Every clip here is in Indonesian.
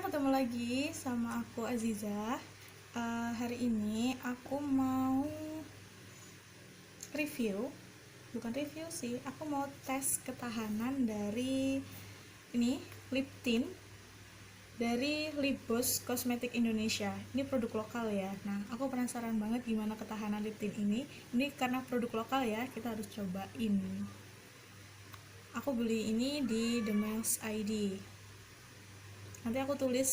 ketemu lagi sama aku Aziza. Hari ini aku mau bukan review sih, aku mau tes ketahanan dari ini lip tint dari Lip Boss Cosmetic Indonesia. Ini produk lokal ya. Nah, aku penasaran banget gimana ketahanan lip tint ini. Ini karena produk lokal ya, kita harus cobain. Aku beli ini di The Mel's ID. Nanti aku tulis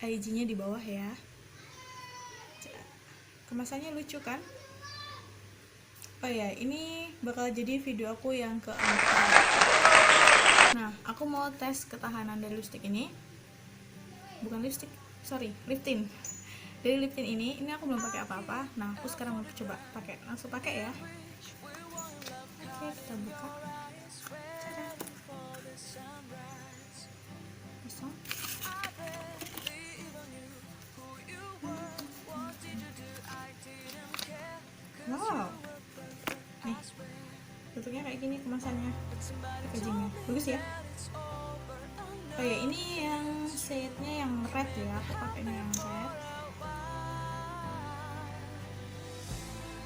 IG-nya di bawah ya. Kemasannya lucu kan? Oh ya, ini bakal jadi video aku yang keempat. Nah, aku mau tes ketahanan dari lipstick ini. Bukan lipstick, sorry, lip tint. Dari lip tint ini aku belum pakai apa-apa. Nah, aku sekarang mau coba pakai, langsung pakai ya. Oke, kita buka. Kosong. Wow, nih bentuknya kayak gini kemasannya, packagingnya bagus ya. Oh ya, ini yang shade-nya yang red ya, aku pakainya yang red.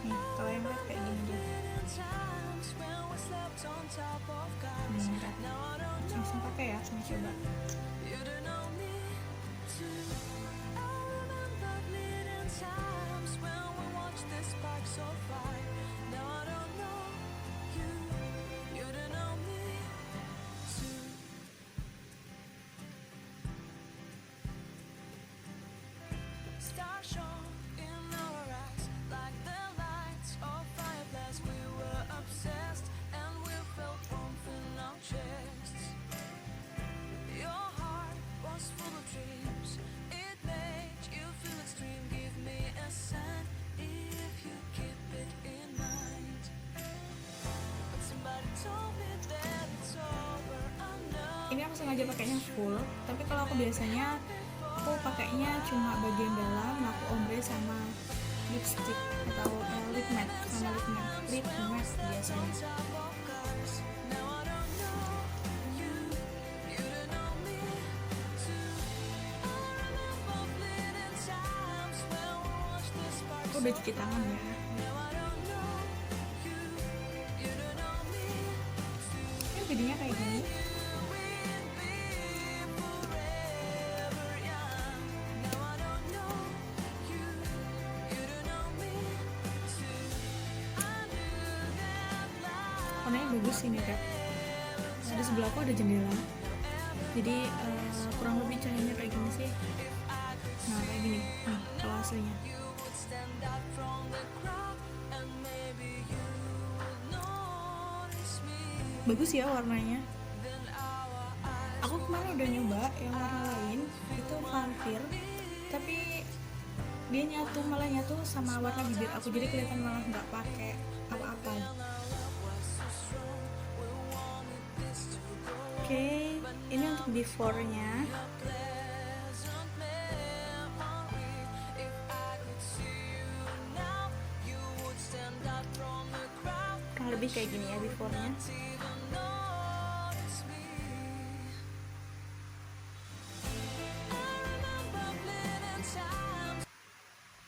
Nih, kalau yang red kayak gini deh. Nih, red. Langsung pakai ya, langsung coba. Ini aku sengaja pakainya full, tapi kalau aku biasanya aku pakainya cuma bagian dalam. Aku ombre sama lipstick atau lip matte sama lip matte biasanya. Aku udah cuci tangan ya. Ini videonya kayak gini. Warnanya bagus ini Kak. Di sebelah aku ada jendela, jadi kurang lebih cahayanya kayak gini sih. Nah, kayak gini nih kalau aslinya. Bagus ya warnanya. Aku kemarin udah nyoba yang warna lain, itu vampir, tapi dia malah nyatu sama warna bibir aku, jadi kelihatan malah nggak pakai apa-apa. Oke, ini untuk before-nya. Kurang lebih kayak gini ya before-nya.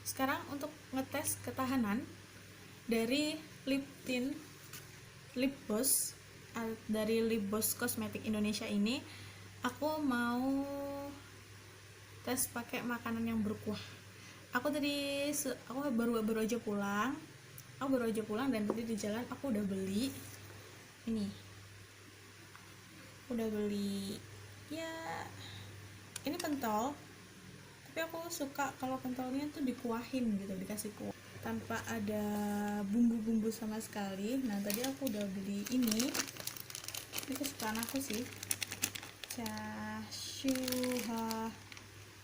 Sekarang untuk ngetes ketahanan dari lip tint Lip Boss dari Lip Boss Cosmetic Indonesia ini, aku mau tes pakai makanan yang berkuah. Aku baru aja pulang. Dan tadi di jalan aku udah beli ini. Ya, ini pentol. Tapi aku suka kalau pentolnya tuh dikuahin gitu, dikasih kuah tanpa ada bumbu-bumbu sama sekali. Nah, tadi aku udah beli ini kesukaan aku sih,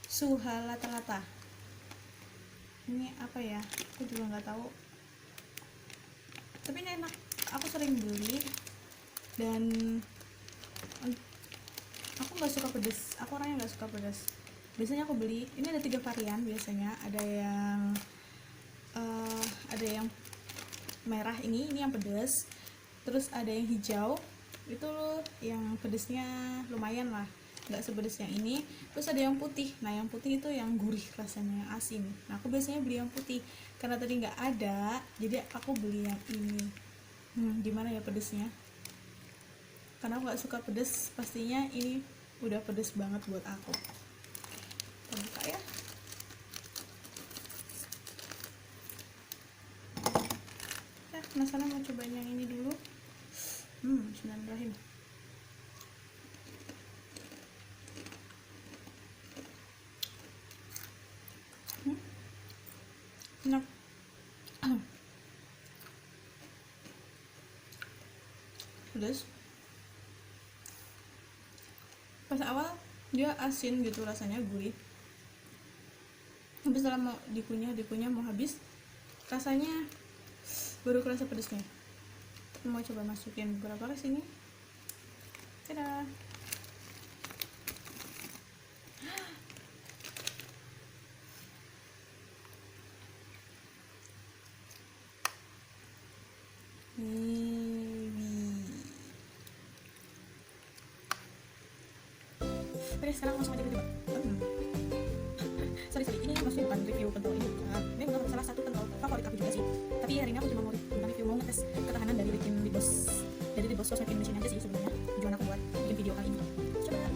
Suhala Telata. Ini apa ya, aku juga nggak tahu, tapi ini enak, aku sering beli. Dan aku nggak suka pedas, aku orangnya nggak suka pedas. Biasanya aku beli ini, ada 3 varian biasanya. Ada yang merah, ini yang pedas. Terus ada yang hijau, itu loh yang pedasnya lumayan lah. nggak sepedes yang ini. Terus ada yang putih, nah yang putih itu yang gurih rasanya, yang asin. Nah aku biasanya beli yang putih karena tadi nggak ada, jadi aku beli yang ini. Gimana ya pedesnya, karena aku nggak suka pedes, pastinya ini udah pedes banget buat aku. Kita buka ya. Penasaran, mau cobain yang ini dulu. Bismillahirrahmanirrahim. Enak. Pedas. Pas awal dia asin gitu, rasanya gurih. Tapi setelah mau dikunyah mau habis, rasanya baru kerasa pedesnya. Mau coba masukin beberapa ke sini. Dadah. Oke, sekarang langsung aja coba. Sorry, ini maksudnya bukan review pentol ini. Ini benar salah satu pentol favorit aku juga sih. Tapi hari ini aku cuma mau review, mau ngetes ketahanan dari Lip Boss Cosmetic Indonesia aja sih sebenarnya. Tujuan aku buat bikin video kali ini. Coba.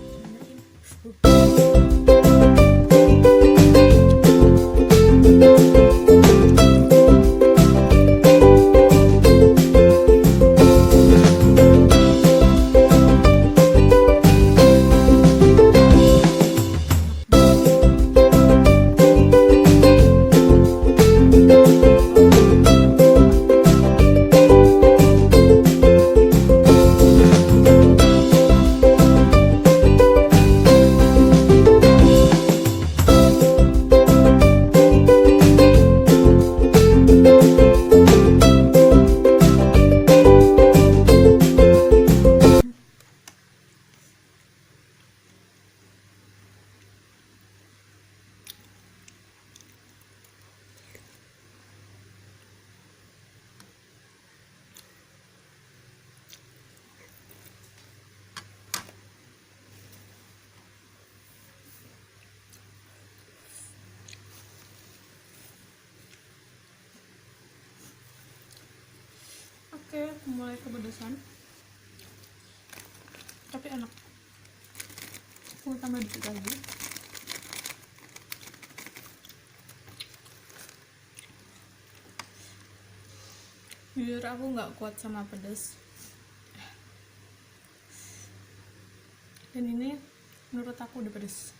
Oke, mulai kepedesan, tapi enak. Aku tambah dikit lagi. Jujur aku nggak kuat sama pedas, dan ini menurut aku udah pedas.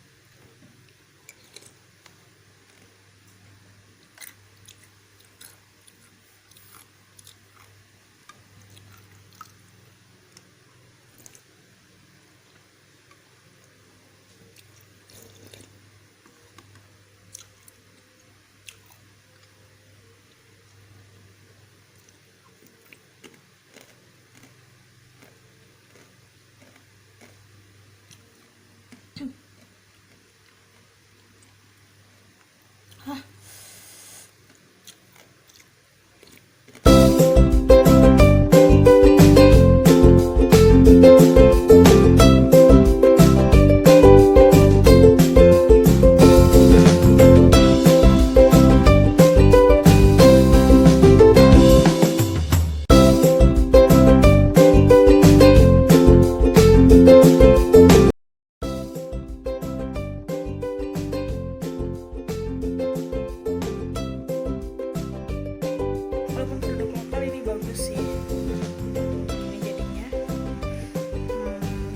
Walaupun produk lokal ini bagus sih, ini jadinya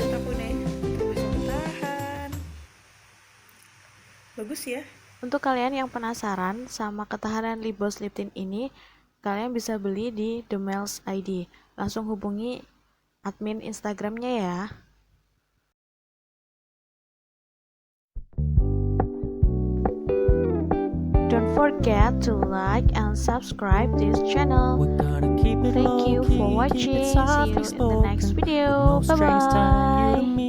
menurut aku deh termasuk tahan, bagus ya. Untuk kalian yang penasaran sama ketahanan Lip Boss Lip Tint ini, kalian bisa beli di The Mel's ID. Langsung hubungi admin Instagramnya ya. Don't forget to like and subscribe this channel. Thank you for watching. See you in the next video. Bye bye.